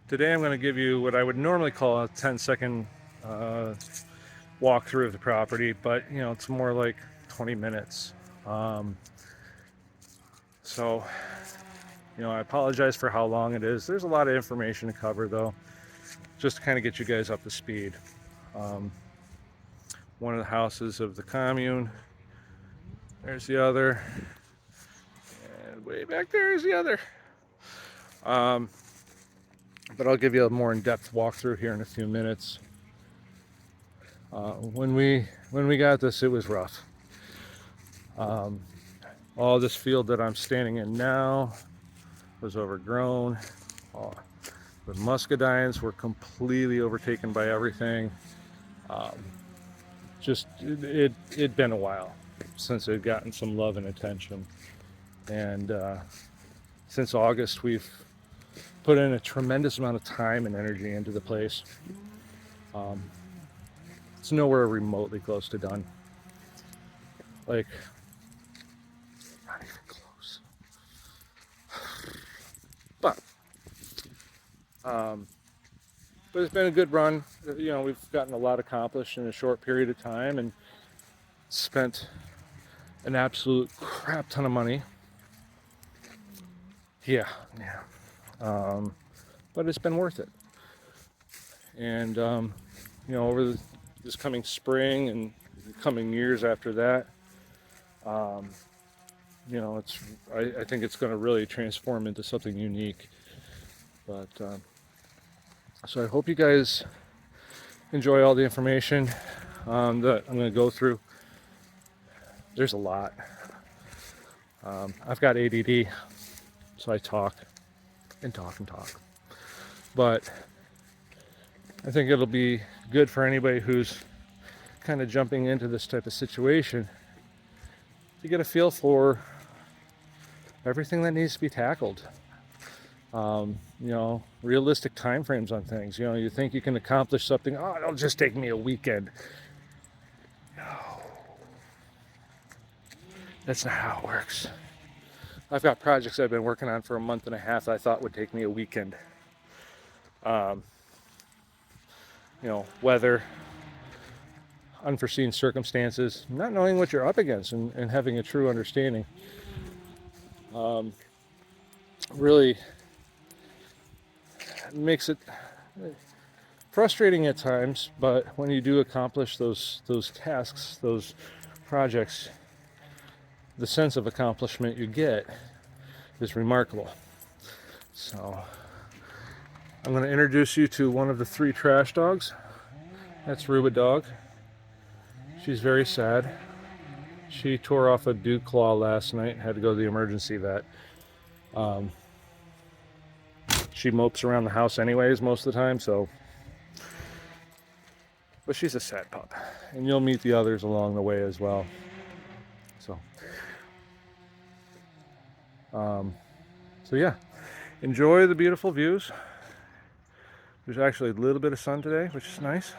Today I'm going to give you what I would normally call a 10-second walkthrough of the property, but it's more like 20 minutes. Um, so I apologize for how long it is. There's a lot of information to cover though, just to kind of get you guys up to speed. One of the houses of the commune, there's the other, and way back there is the other. But I'll give you a more in-depth walkthrough here in a few minutes. When we got this, it was rough. All this field that I'm standing in now was overgrown. The muscadines were completely overtaken by everything. It'd been a while since it had gotten some love and attention, and since August we've put in a tremendous amount of time and energy into the place. It's nowhere remotely close to done. Like, not even close. But it's been a good run. We've gotten a lot accomplished in a short period of time and spent an absolute crap ton of money. Yeah. But it's been worth it. And over this coming spring and coming years after that, I think it's going to really transform into something unique. But so I hope you guys enjoy all the information that I'm going to go through. There's a lot. I've got ADD, so I talk and talk and talk. But I think it'll be good for anybody who's kind of jumping into this type of situation to get a feel for everything that needs to be tackled. Realistic time frames on things. You think you can accomplish something, it'll just take me a weekend. No. That's not how it works. I've got projects I've been working on for a month and a half that I thought would take me a weekend. Weather, unforeseen circumstances, not knowing what you're up against and having a true understanding. Really makes it frustrating at times, but when you do accomplish those tasks, those projects, the sense of accomplishment you get is remarkable. So I'm going to introduce you to one of the 3 trash dogs. That's Ruba Dog. She's very sad. She tore off a dew claw last night and had to go to the emergency vet. She mopes around the house anyways most of the time, but she's a sad pup. And you'll meet the others along the way as well. So yeah, enjoy the beautiful views. There's actually a little bit of sun today, which is nice.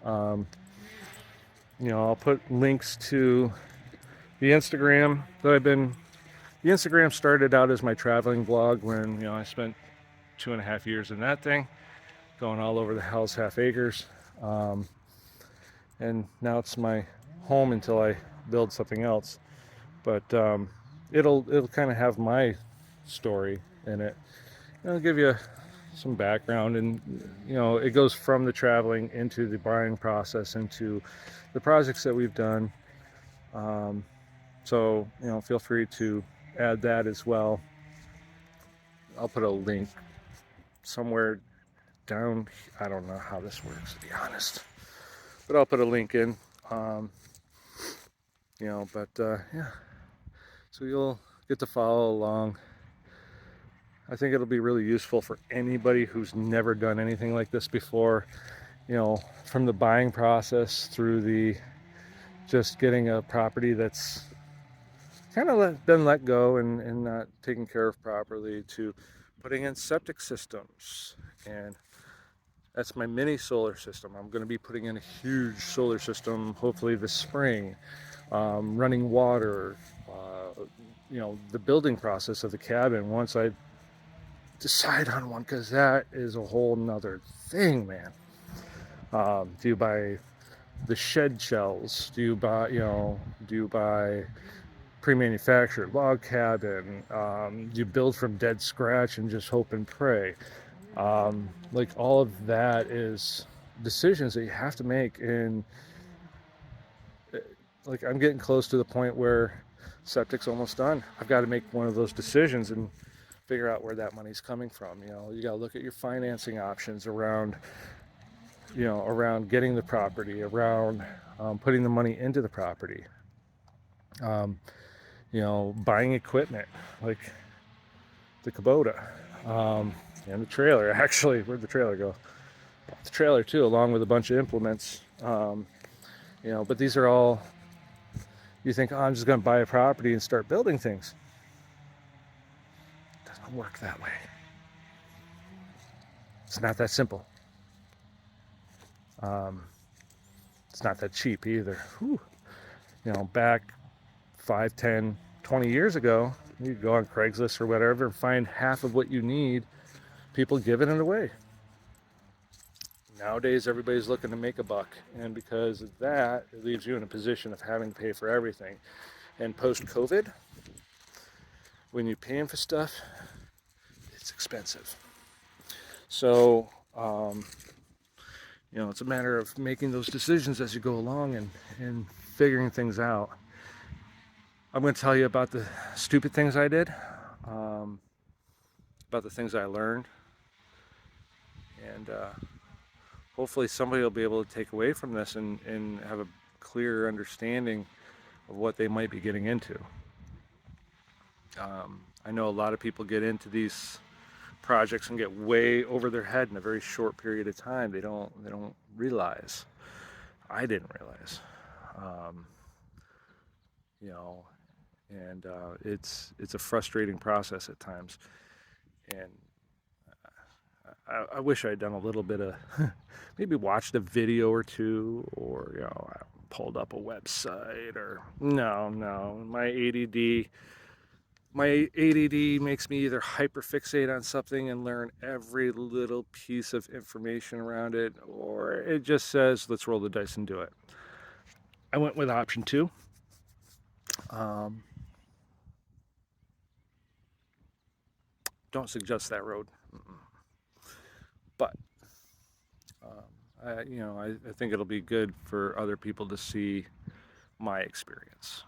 I'll put links to the Instagram that the Instagram started out as my traveling blog when, I spent 2.5 years in that thing, going all over the Hell's Half Acres. And now it's my home until I build something else. But it'll kind of have my story in it. It'll give you some background, and it goes from the traveling into the buying process, into the projects that we've done. So feel free to add that as well. I'll put a link somewhere down. I don't know how this works, to be honest, but I'll put a link in. Yeah. So you'll get to follow along. I think it'll be really useful for anybody who's never done anything like this before, from the buying process through the just getting a property that's kind of been let go and not taken care of properly, to putting in septic systems. And that's my mini solar system. I'm going to be putting in a huge solar system hopefully this spring. Running water, the building process of the cabin. Once I decide on one, because that is a whole nother thing, man. Do you buy the shed shells? Do you buy, do you buy pre-manufactured log cabin? Do you build from dead scratch and just hope and pray? Like, all of that is decisions that you have to make. And like, I'm getting close to the point where septic's almost done. I've got to make one of those decisions and figure out where that money's coming from. You got to look at your financing options around, around getting the property, around putting the money into the property, buying equipment like the Kubota, and the trailer. Actually, where'd the trailer go? The trailer too, along with a bunch of implements. But these are all, you think, oh, I'm just going to buy a property and start building things. It doesn't work that way. It's not that simple. It's not that cheap either. Whew. Back 5, 10, 20 years ago, you could go on Craigslist or whatever and find half of what you need, people giving it away. Nowadays, everybody's looking to make a buck, and because of that, it leaves you in a position of having to pay for everything. And post-COVID, when you're paying for stuff, it's expensive. So, it's a matter of making those decisions as you go along and figuring things out. I'm going to tell you about the stupid things I did, about the things I learned, and hopefully somebody will be able to take away from this and have a clearer understanding of what they might be getting into. I know a lot of people get into these projects and get way over their head in a very short period of time. They don't realize. I didn't realize. And it's a frustrating process at times. And I wish I'd done a little bit of, maybe watched a video or two, or I pulled up a website, or no, my ADD makes me either hyperfixate on something and learn every little piece of information around it, or it just says, let's roll the dice and do it. I went with option 2. Don't suggest that road. But I think it'll be good for other people to see my experience.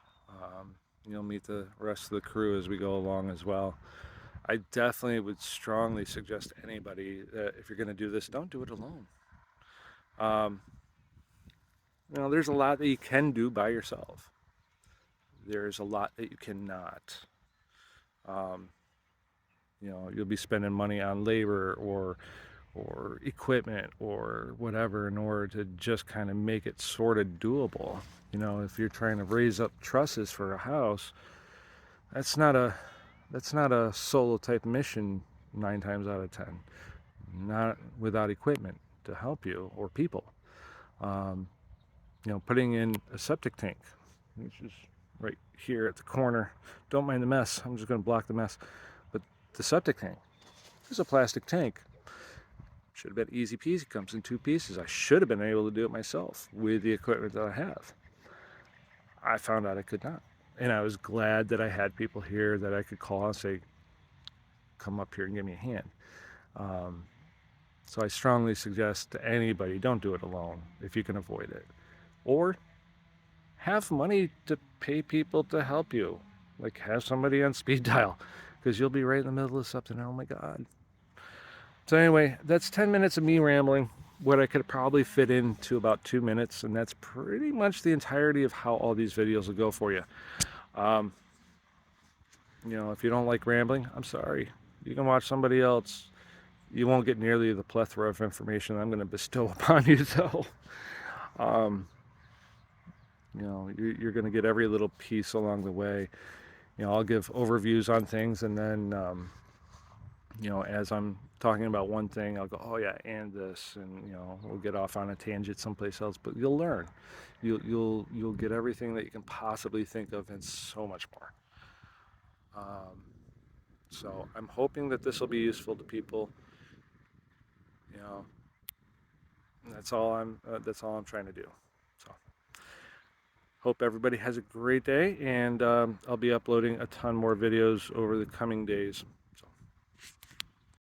You'll meet the rest of the crew as we go along as well. I definitely would strongly suggest to anybody that if you're going to do this, don't do it alone. There's a lot that you can do by yourself. There's a lot that you cannot. You'll be spending money on labor or equipment or whatever in order to just kind of make it sort of doable. If you're trying to raise up trusses for a house, that's not a solo type mission 9 times out of 10. Not without equipment to help you or people. Putting in a septic tank, which is right here at the corner. Don't mind the mess. I'm just going to block the mess. But the septic tank is a plastic tank. Should have been easy peasy. Comes in 2 pieces. I should have been able to do it myself with the equipment that I have. I found out I could not. And I was glad that I had people here that I could call and say, come up here and give me a hand. So I strongly suggest to anybody, don't do it alone if you can avoid it. Or have money to pay people to help you. Like, have somebody on speed dial, because you'll be right in the middle of something. Oh my God. So anyway, that's 10 minutes of me rambling, what I could probably fit into about 2 minutes, and that's pretty much the entirety of how all these videos will go for you. If you don't like rambling, I'm sorry. You can watch somebody else. You won't get nearly the plethora of information I'm going to bestow upon you, though. You're going to get every little piece along the way. I'll give overviews on things, and then as I'm talking about one thing, I'll go, oh yeah, and this, and we'll get off on a tangent someplace else. But you'll learn. You'll get everything that you can possibly think of, and so much more. So I'm hoping that this will be useful to people. You know, that's all I'm trying to do. So hope everybody has a great day, and I'll be uploading a ton more videos over the coming days.